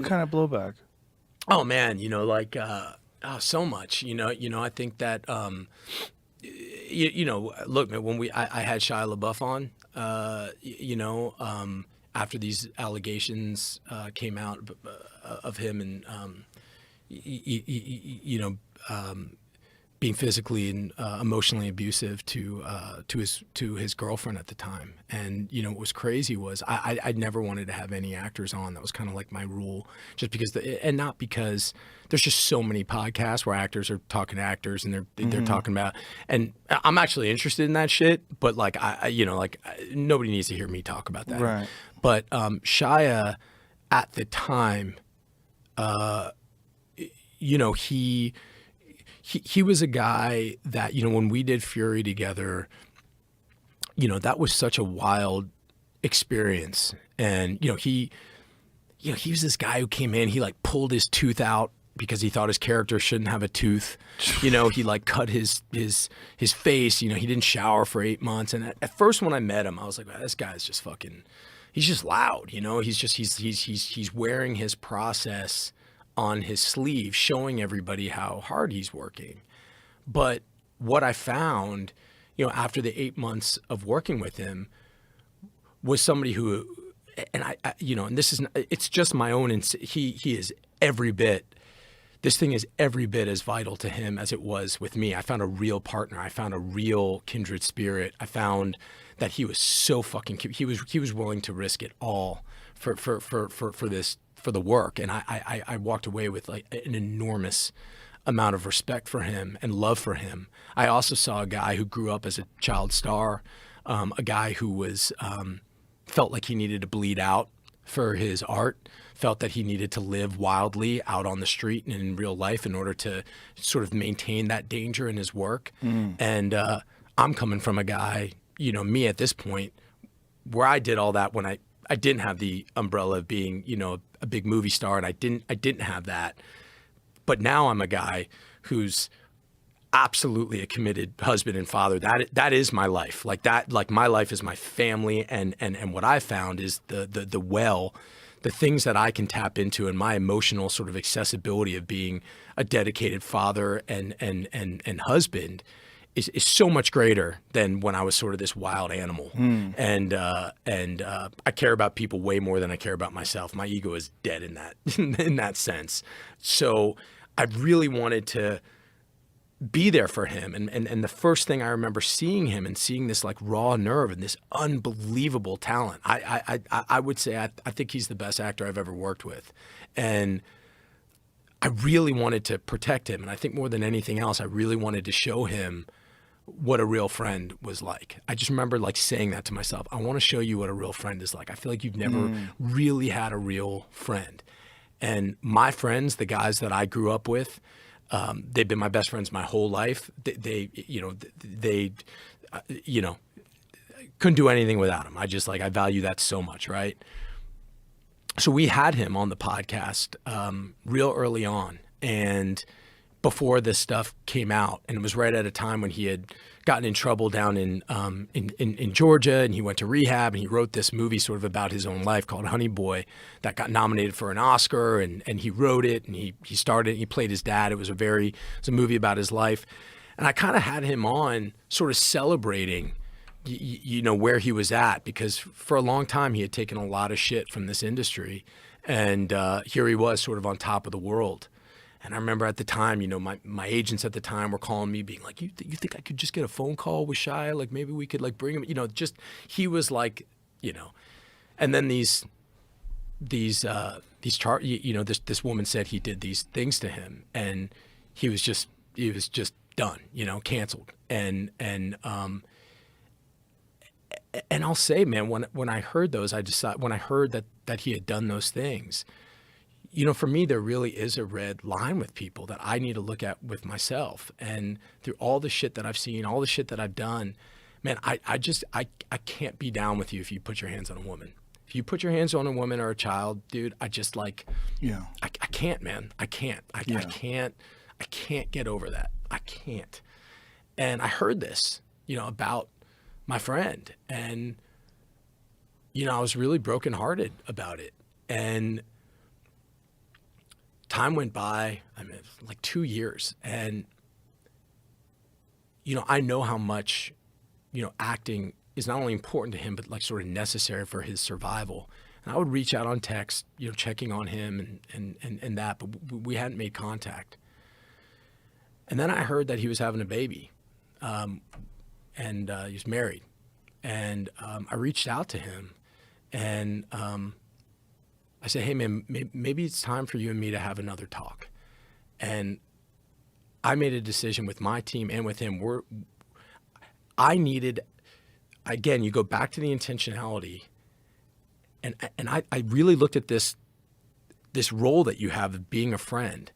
What kind of blowback? Oh man, so much. I think that look, man, when I had Shia Labeouf on, after these allegations came out of him and being physically and emotionally abusive to his girlfriend at the time. And what was crazy was I never wanted to have any actors on. That was kind of like my rule, just because and not because there's just so many podcasts where actors are talking to actors and they're talking about, and I'm actually interested in that shit, but like nobody needs to hear me talk about that. Right. But Shia at the time, he was a guy that, when we did Fury together, that was such a wild experience. And, he was this guy who came in, he like pulled his tooth out because he thought his character shouldn't have a tooth. He like cut his face, he didn't shower for 8 months. And at first when I met him, I was like, wow, this guy's just fucking, he's just loud, he's wearing his process on his sleeve, showing everybody how hard he's working. But what I found, after the 8 months of working with him, was somebody who, and I and this is, it's just my own, he is every bit, this thing is every bit as vital to him as it was with me. I found a real partner. I found a real kindred spirit. I found that he was so fucking, he was willing to risk it all for this, for the work. And I walked away with like an enormous amount of respect for him and love for him. I also saw a guy who grew up as a child star, a guy who was felt like he needed to bleed out for his art, felt that he needed to live wildly out on the street and in real life in order to sort of maintain that danger in his work. And I'm coming from a guy, me at this point, where I did all that when I didn't have the umbrella of being, a big movie star, and I didn't have that. But now I'm a guy who's absolutely a committed husband and father. That is my life. Like that, like my life is my family, and what I found is the things that I can tap into, and my emotional sort of accessibility of being a dedicated father and husband is so much greater than when I was sort of this wild animal. And I care about people way more than I care about myself. My ego is dead in that in that sense. So I really wanted to be there for him. And the first thing I remember seeing him and seeing this like raw nerve and this unbelievable talent, I would say I think he's the best actor I've ever worked with. And I really wanted to protect him. And I think more than anything else, I really wanted to show him what a real friend was like. I just remember like saying that to myself. I want to show you what a real friend is like. I feel like you've never really had a real friend. And my friends, the guys that I grew up with, they've been my best friends my whole life. They couldn't do anything without them. I value that so much, right? So we had him on the podcast real early on, and before this stuff came out, and it was right at a time when he had gotten in trouble down in Georgia, and he went to rehab, and he wrote this movie sort of about his own life called Honey Boy that got nominated for an Oscar, and he wrote it, and he started, he played his dad. It was a movie about his life, and I kind of had him on sort of celebrating where he was at, because for a long time he had taken a lot of shit from this industry, and here he was sort of on top of the world. And I remember at the time, my agents at the time were calling me being like, you think I could just get a phone call with Shia? Like maybe we could like bring him, he was like, and then this woman said he did these things to him, and he was just done, canceled. And I'll say, man, when I heard those, when I heard that he had done those things, for me, there really is a red line with people that I need to look at with myself. And through all the shit that I've seen, all the shit that I've done, man, I can't be down with you if you put your hands on a woman. If you put your hands on a woman or a child, dude, I just like, yeah, I can't, man. I can't. I can't get over that. I can't. And I heard this, about my friend, and, I was really brokenhearted about it. And time went by, I mean, like 2 years. And, I know how much, acting is not only important to him, but like sort of necessary for his survival. And I would reach out on text, checking on him and that, but we hadn't made contact. And then I heard that he was having a baby, and he was married. And I reached out to him, and I said, hey, man, maybe it's time for you and me to have another talk. And I made a decision with my team and with him. Again, you go back to the intentionality. And I really looked at this role that you have of being a friend.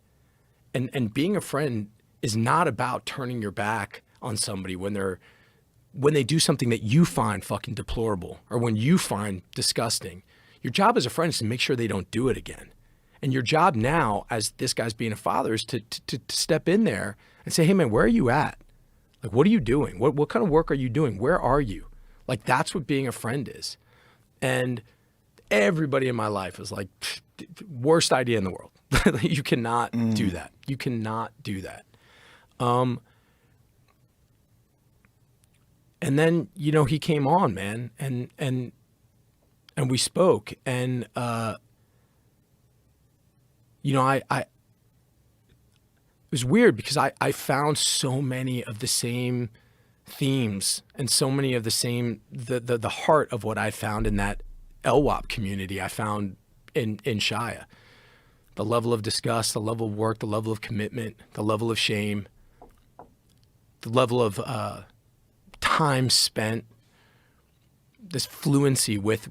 And being a friend is not about turning your back on somebody when they do something that you find fucking deplorable or when you find disgusting. Your job as a friend is to make sure they don't do it again. And your job now, as this guy's being a father, is to step in there and say, hey, man, where are you at? Like, what are you doing? What kind of work are you doing? Where are you? Like, that's what being a friend is. And everybody in my life was like, worst idea in the world. You cannot do that. You cannot do that. And then, he came on, man, and we spoke, and it was weird because I found so many of the same themes and so many of the same, the heart of what I found in that LWAP community I found in Shia. The level of disgust, the level of work, the level of commitment, the level of shame, the level of time spent, this fluency with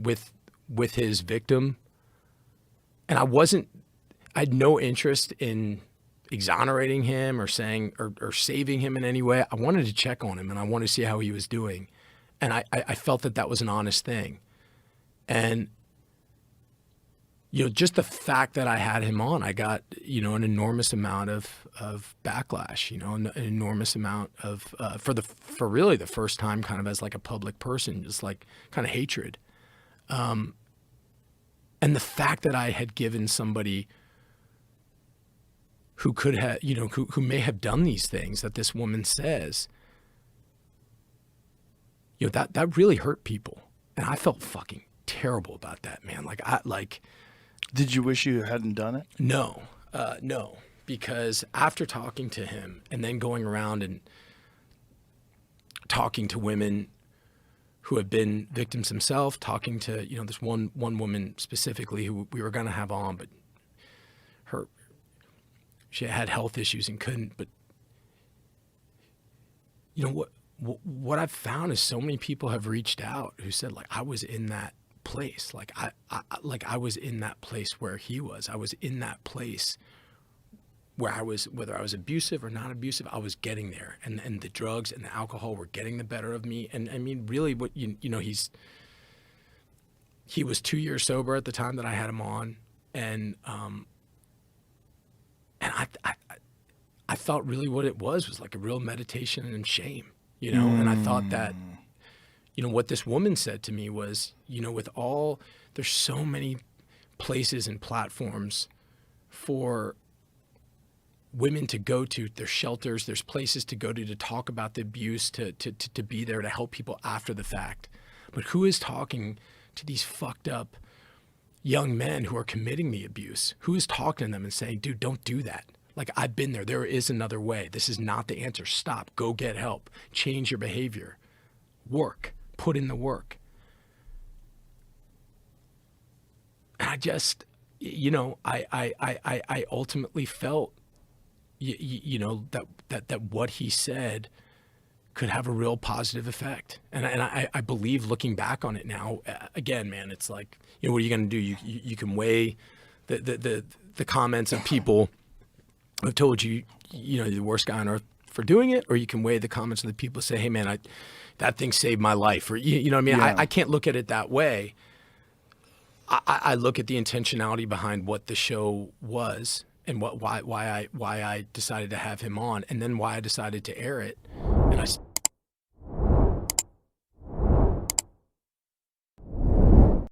his victim. And I had no interest in exonerating him or saying or saving him in any way. I wanted to check on him and I wanted to see how he was doing. And I felt that was an honest thing. And just the fact that I had him on, I got, an enormous amount of backlash, an enormous amount of, for really the first time kind of as like a public person, just like kind of hatred. And the fact that I had given somebody who could have, who may have done these things that this woman says, that really hurt people. And I felt fucking terrible about that, man. Did you wish you hadn't done it? No, because after talking to him and then going around and talking to women who have been victims themselves, talking to, this one woman specifically who we were going to have on, but she had health issues and couldn't. But what I've found is so many people have reached out who said, like, I was in that place. Like I was in that place where he was. I was in that place where whether I was abusive or not abusive, I was getting there. And the drugs and the alcohol were getting the better of me. And I mean, really what, he was 2 years sober at the time that I had him on. And I thought really what it was like a real meditation and shame, and I thought that, what this woman said to me was, there's so many places and platforms for women to go to. There's shelters, there's places to go to talk about the abuse, to be there to help people after the fact. But who is talking to these fucked up young men who are committing the abuse? Who is talking to them and saying, dude, don't do that? Like, I've been there. There is another way. This is not the answer. Stop. Go get help. Change your behavior. Work. Put in the work. And I just, I ultimately felt, that what he said could have a real positive effect. And I believe, looking back on it now, again, man, it's like, what are you going to do? You can weigh the comments of people who have told you, you're the worst guy on earth for doing it, or you can weigh the comments of the people who say, hey, man, that thing saved my life, or you know what I mean? Yeah. I can't look at it that way. I look at the intentionality behind what the show was and why I decided to have him on, and then why I decided to air it. And